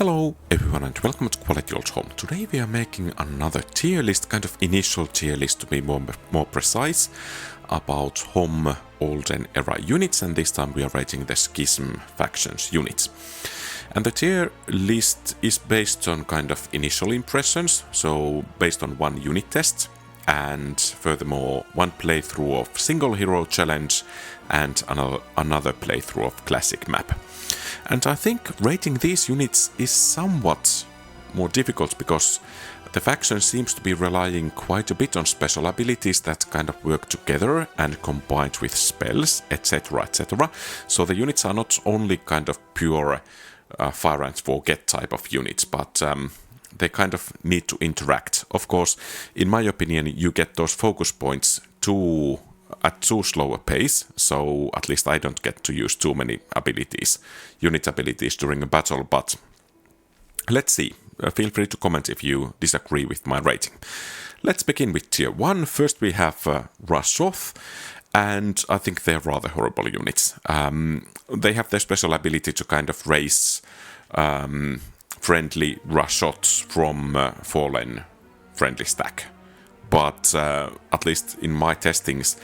Hello everyone and welcome to QualityOldHomm. Today we are making another tier list, kind of initial tier list to be more precise, about Homm Olden Era units, and this time we are rating the Schism factions units. And the tier list is based on kind of initial impressions, so based on one unit test, and furthermore one playthrough of single hero challenge and another playthrough of classic map. And I think rating these units is somewhat more difficult because the faction seems to be relying quite a bit on special abilities that kind of work together and combined with spells, etc, etc. So the units are not only kind of pure fire and forget type of units, but they kind of need to interact. Of course, in my opinion, you get those focus points at too slow a pace, so at least I don't get to use too many unit abilities during a battle, but let's see. Feel free to comment if you disagree with my rating. Let's begin with tier 1. First we have Rashoth, and I think they're rather horrible units. They have their special ability to kind of raise friendly Rashoths from fallen friendly stack. But at least in my testings,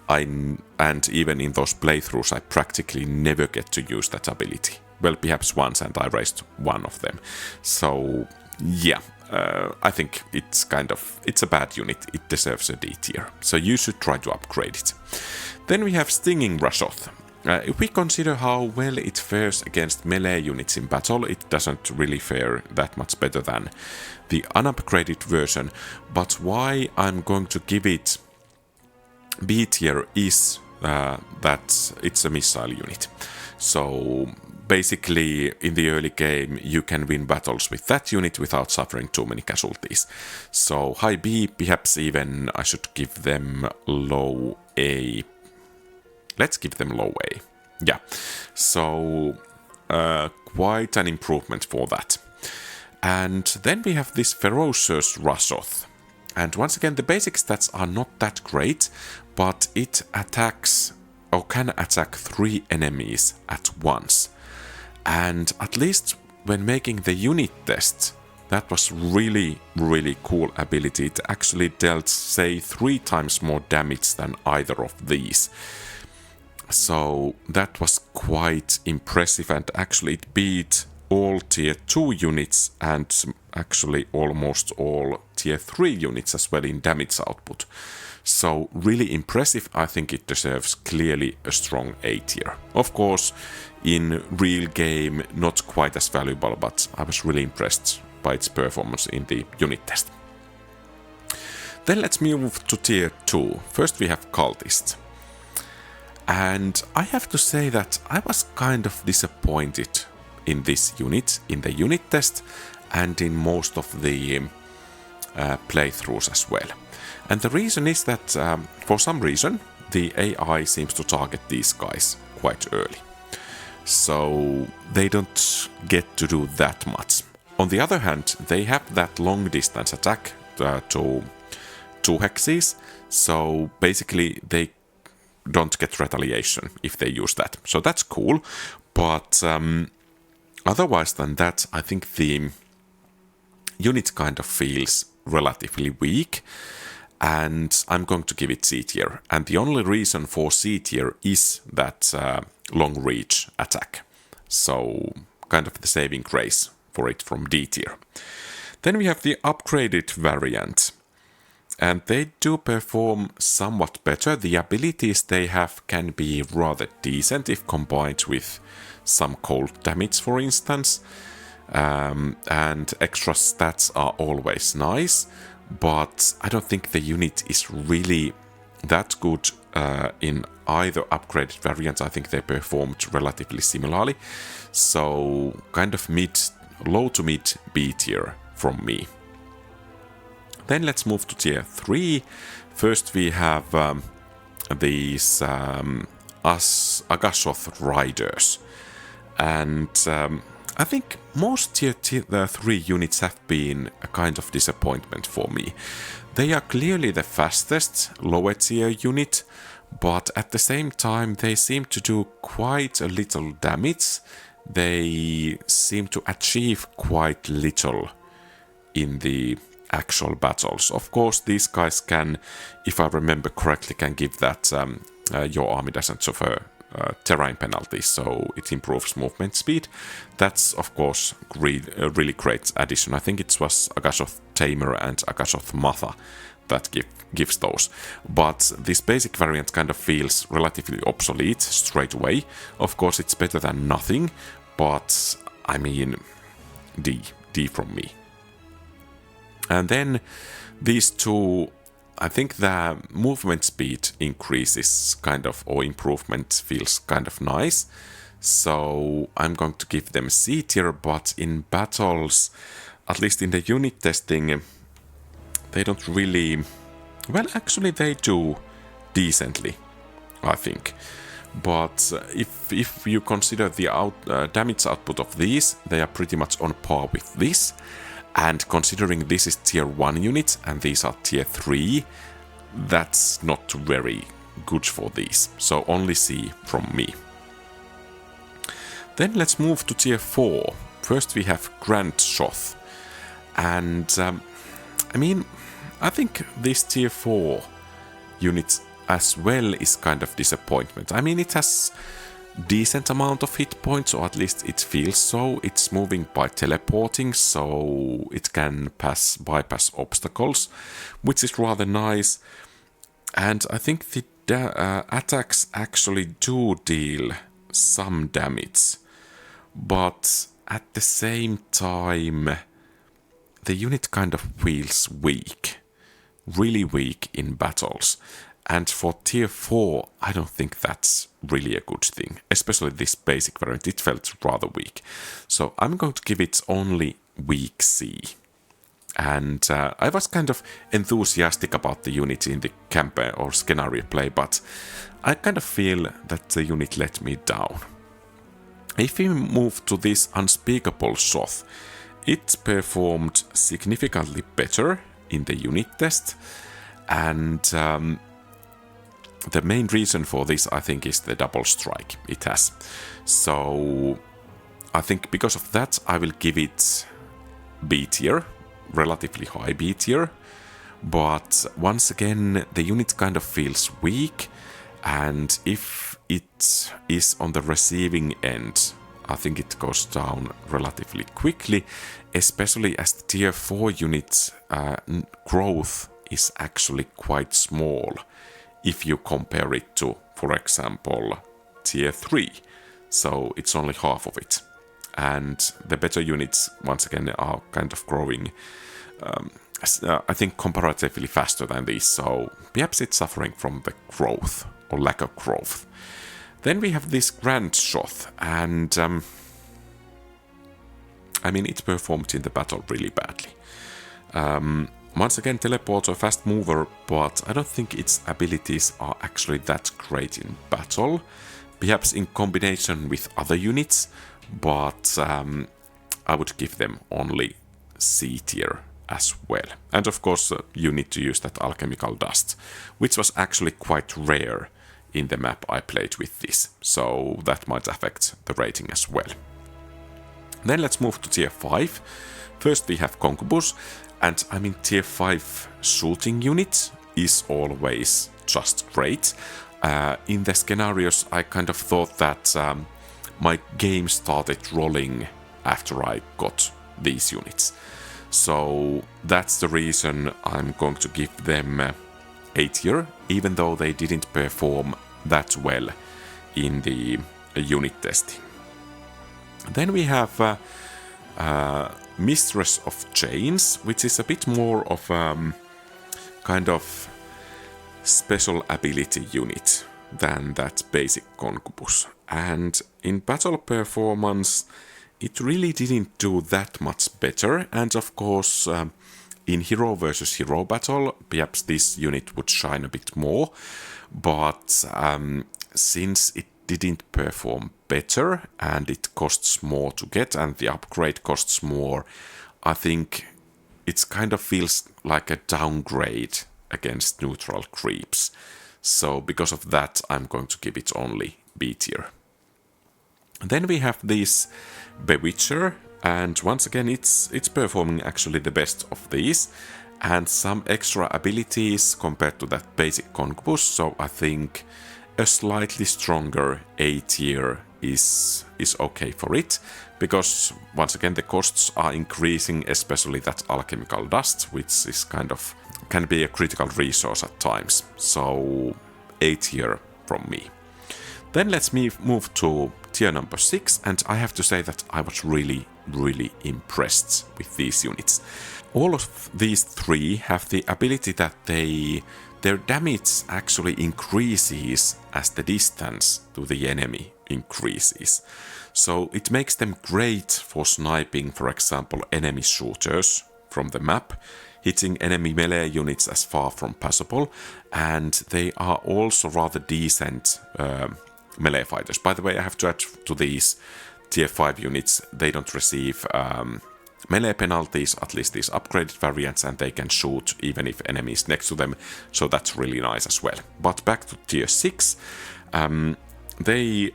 and even in those playthroughs, I practically never get to use that ability. Well, perhaps once, and I raised one of them. So, yeah, I think it's a bad unit. It deserves a D tier. So you should try to upgrade it. Then we have Stinging Rashoth. If we consider how well it fares against melee units in battle, it doesn't really fare that much better than the unupgraded version, but why I'm going to give it B tier is that it's a missile unit. So basically in the early game you can win battles with that unit without suffering too many casualties. So high B, perhaps even I should give them low A. Let's give them low A. Yeah, so quite an improvement for that. And then we have this Ferocious Rashoth. And once again, the basic stats are not that great, but it attacks or can attack 3 enemies at once. And at least when making the unit test, that was really cool ability. It actually dealt, say, 3 times more damage than either of these. So that was quite impressive, and actually it beat all tier 2 units and actually almost all tier 3 units as well in damage output. So really impressive. I think it deserves clearly a strong A tier. Of course, in real game not quite as valuable, but I was really impressed by its performance in the unit test. Then let's move to tier 2. First we have Cultist. And I have to say that I was kind of disappointed in this unit, in the unit test, and in most of the playthroughs as well. And the reason is that, for some reason, the AI seems to target these guys quite early. So they don't get to do that much. On the other hand, they have that long distance attack to 2 hexes, so basically they don't get retaliation if they use that. So that's cool, but otherwise than that, I think the unit kind of feels relatively weak, and I'm going to give it C tier. And the only reason for C tier is that long reach attack. So kind of the saving grace for it from D tier. Then we have the upgraded variant. And they do perform somewhat better. The abilities they have can be rather decent if combined with some cold damage, for instance. And extra stats are always nice, but I don't think the unit is really that good in either upgraded variants. I think they performed relatively similarly. So kind of low to mid B tier from me. Then let's move to tier 3. First we have these Agashoth Riders. And I think most tier 3 units have been a kind of disappointment for me. They are clearly the fastest lower tier unit, but at the same time they seem to do quite a little damage they seem to achieve quite little in the actual battles. Of course, these guys can, if I remember correctly, can give that your army doesn't suffer terrain penalties, so it improves movement speed. That's, of course, a really great addition. I think it was Agashoth Tamer and Agashoth Matha that gives those. But this basic variant kind of feels relatively obsolete straight away. Of course, it's better than nothing, but I mean, D from me. And then these two, I think the movement speed increases kind of, or improvement feels kind of nice. So I'm going to give them C tier, but in battles, at least in the unit testing, they don't really... Well, actually they do decently, I think. But if you consider the damage output of these, they are pretty much on par with this. And considering this is tier 1 unit and these are tier 3, that's not very good for these. So only C from me. Then let's move to tier 4. First we have Grand Shoth. And I mean, I think this tier 4 unit as well is kind of disappointment. I mean, it has decent amount of hit points, or at least it feels so. It's moving by teleporting, so it can bypass obstacles, which is rather nice. And I think the attacks actually do deal some damage, but at the same time the unit kind of feels weak, really weak in battles. And for tier 4, I don't think that's really a good thing. Especially this basic variant, it felt rather weak. So I'm going to give it only weak C. And I was kind of enthusiastic about the unit in the campaign or scenario play, but I kind of feel that the unit let me down. If we move to this Unspeakable Shoth, it performed significantly better in the unit test, and the main reason for this, I think, is the double strike it has. So I think because of that, I will give it B tier, relatively high B tier. But once again, the unit kind of feels weak, and if it is on the receiving end, I think it goes down relatively quickly, especially as the tier 4 unit's growth is actually quite small if you compare it to, for example, tier 3. So it's only half of it. And the better units, once again, are kind of growing, I think, comparatively faster than these. So perhaps it's suffering from the growth, or lack of growth. Then we have this Grand Shoth, and I mean, it performed in the battle really badly. Once again, teleport or fast mover, but I don't think its abilities are actually that great in battle. Perhaps in combination with other units, but I would give them only C tier as well. And of course, you need to use that alchemical dust, which was actually quite rare in the map I played with this, so that might affect the rating as well. Then let's move to tier 5. First we have Concubus, and I mean, tier 5 shooting unit is always just great. In the scenarios, I kind of thought that my game started rolling after I got these units. So that's the reason I'm going to give them A tier, even though they didn't perform that well in the unit testing. Then we have Mistress of Chains, which is a bit more of kind of special ability unit than that basic Concubus. And in battle performance, it really didn't do that much better. And of course, in hero versus hero battle, perhaps this unit would shine a bit more. But since it didn't perform better and it costs more to get and the upgrade costs more, I think it kind of feels like a downgrade against neutral creeps. So because of that, I'm going to give it only B tier. Then we have this Bewitcher, and once again it's performing actually the best of these, and some extra abilities compared to that basic Concubus, so I think a slightly stronger A tier is okay for it, because once again the costs are increasing, especially that alchemical dust, which is can be a critical resource at times. So A tier from me. Then let's move to tier number 6, and I have to say that I was really impressed with these units. All of these 3 have the ability that their damage actually increases as the distance to the enemy increases. So it makes them great for sniping, for example, enemy shooters from the map, hitting enemy melee units as far from possible, and they are also rather decent melee fighters. By the way, I have to add to these tier 5 units, they don't receive melee penalties, at least these upgraded variants, and they can shoot even if enemies next to them, so that's really nice as well. But back to tier 6, they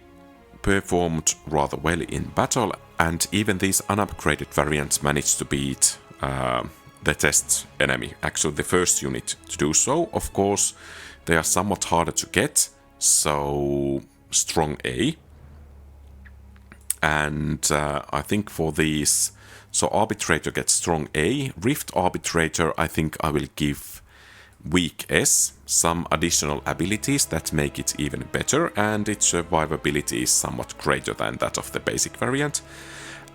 performed rather well in battle, and even these unupgraded variants managed to beat the test enemy, actually the first unit to do so. Of course, they are somewhat harder to get, so strong A. And I think for these, so Arbitrator gets strong A, Rift Arbitrator I think I will give weak S, some additional abilities that make it even better, and its survivability is somewhat greater than that of the basic variant.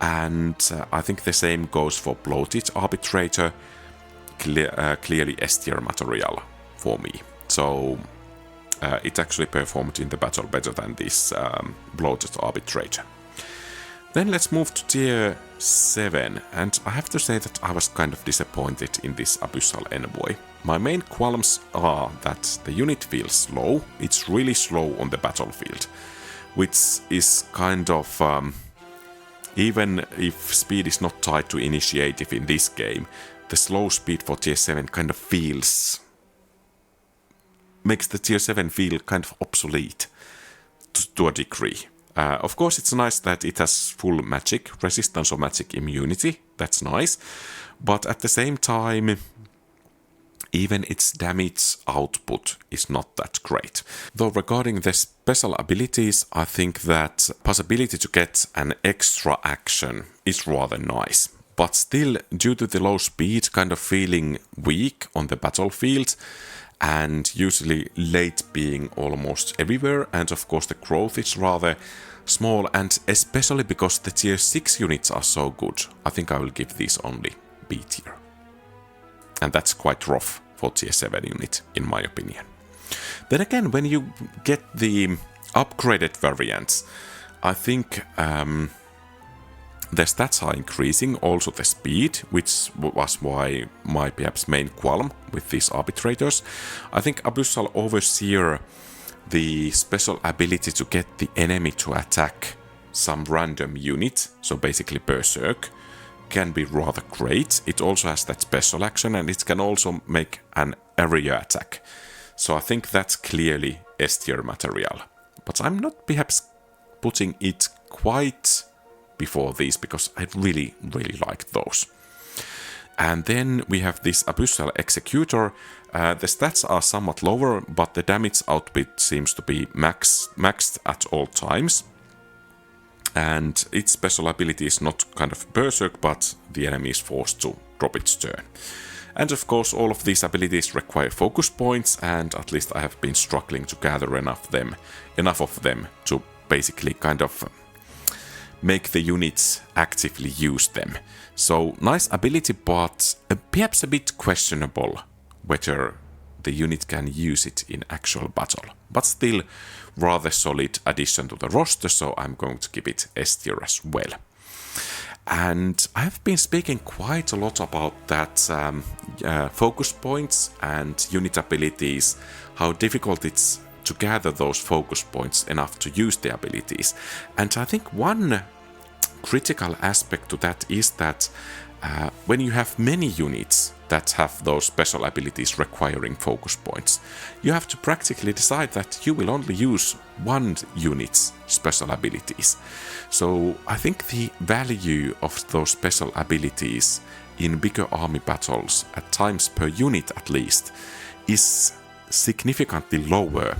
And I think the same goes for Bloated Arbitrator, clearly S tier material for me. So it actually performed in the battle better than this Bloated Arbitrator. Then let's move to tier 7, and I have to say that I was kind of disappointed in this Abyssal Envoy. My main qualms are that the unit feels slow, it's really slow on the battlefield, which is kind of, even if speed is not tied to initiative in this game, the slow speed for tier 7 kind of makes the tier 7 feel kind of obsolete to a degree. Of course, it's nice that it has full magic resistance or magic immunity, that's nice, but at the same time, even its damage output is not that great. Though regarding the special abilities, I think that possibility to get an extra action is rather nice, but still, due to the low speed, kind of feeling weak on the battlefield, and usually late being almost everywhere, and of course the growth is rather small, and especially because the tier 6 units are so good, I think I will give these only B tier. And that's quite rough for tier 7 unit, in my opinion. Then again, when you get the upgraded variants, I think the stats are increasing, also the speed, which was why my perhaps main qualm with these arbitrators. I think Abyssal Overseer, the special ability to get the enemy to attack some random unit, so basically Berserk, can be rather great. It also has that special action, and it can also make an area attack. So I think that's clearly S tier material. But I'm not perhaps putting it quite before these, because I really like those. And then we have this Abyssal Executor. The stats are somewhat lower, but the damage output seems to be maxed at all times. And its special ability is not kind of Berserk, but the enemy is forced to drop its turn. And of course, all of these abilities require focus points, and at least I have been struggling to gather enough of them to basically kind of make the units actively use them. So nice ability, but perhaps a bit questionable whether the unit can use it in actual battle. But still rather solid addition to the roster, so I'm going to give it S tier as well. And I have been speaking quite a lot about that focus points and unit abilities, how difficult it's to gather those focus points enough to use the abilities. And I think one critical aspect to that is that when you have many units that have those special abilities requiring focus points, you have to practically decide that you will only use one unit's special abilities. So I think the value of those special abilities in bigger army battles, at times per unit at least, is significantly lower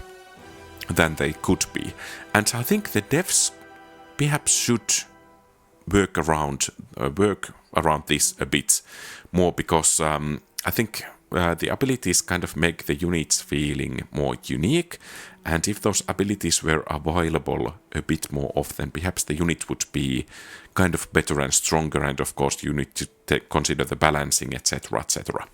than they could be. And I think the devs perhaps should work around this a bit more, because I think the abilities kind of make the units feeling more unique, and if those abilities were available a bit more often, perhaps the unit would be kind of better and stronger, and of course you need to consider the balancing, etc, etc.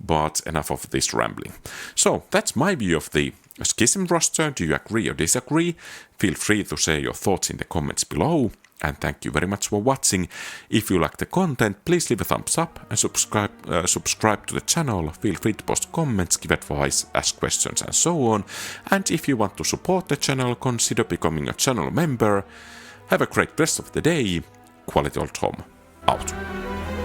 But enough of this rambling. So that's my view of the Schism roster. Do you agree or disagree? Feel free to share your thoughts in the comments below. And thank you very much for watching. If you like the content, please leave a thumbs up and subscribe to the channel. Feel free to post comments, give advice, ask questions and so on. And if you want to support the channel, consider becoming a channel member. Have a great rest of the day. QualityOldHomm out.